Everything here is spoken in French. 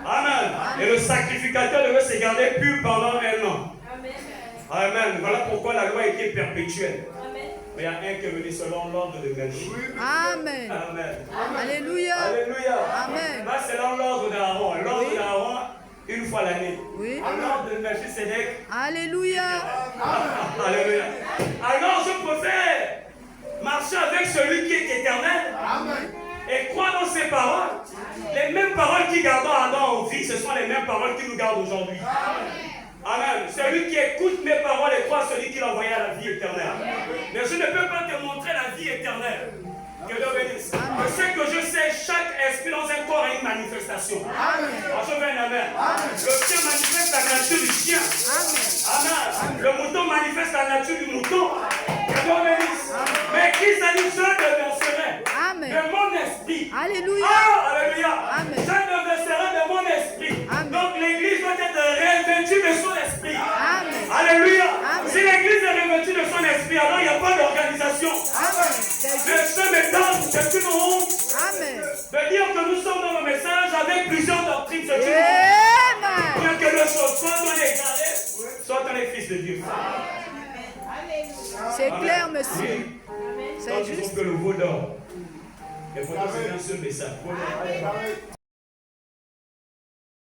Amen. Et le sacrificateur devait se garder pur pendant 1 an. Amen. Voilà pourquoi la loi était perpétuelle. Mais il y a un qui est venu selon l'ordre de Melchizedek. Amen. Amen. Alléluia. Alléluia. Amen. Là, c'est dans l'ordre d'Aaron. L'ordre d'Aaron, une fois l'année. Oui. L'ordre de Melchizedek. Alléluia. Alléluia. Alors je préfère marcher avec celui qui est éternel. Amen. Et croire dans ses paroles. Les mêmes paroles qui gardent Adam en vie, ce sont les mêmes paroles qui nous gardent aujourd'hui. Amen. Celui qui écoute mes paroles et croit celui qui l'a envoyé à la vie éternelle. Mais je ne peux pas te montrer la vie éternelle. Que Dieu bénisse. Je sais que je sais, chaque esprit dans un corps a une manifestation. Alors je veux un amen. Le chien manifeste la nature du chien. Amen. Le mouton manifeste la nature du mouton. Que Dieu bénisse. Mais qui s'allie, je déverserai de mon esprit. Alléluia. Ah, alléluia. Amen. Je déverserai de mon esprit. Donc l'église doit être revêtue de son esprit. Amen. Alléluia. Amen. Si l'église est revêtue de son esprit, alors il n'y a pas d'organisation. Mais ce méthode, c'est une honte de dire que nous sommes dans le message avec plusieurs doctrines. C'est une honte. Amen. Que le chose, soit on est égaré, soit on est fils de Dieu. C'est clair, monsieur. Donc C'est il faut juste. que le veau d'or. Et pour nous, c'est un seul message.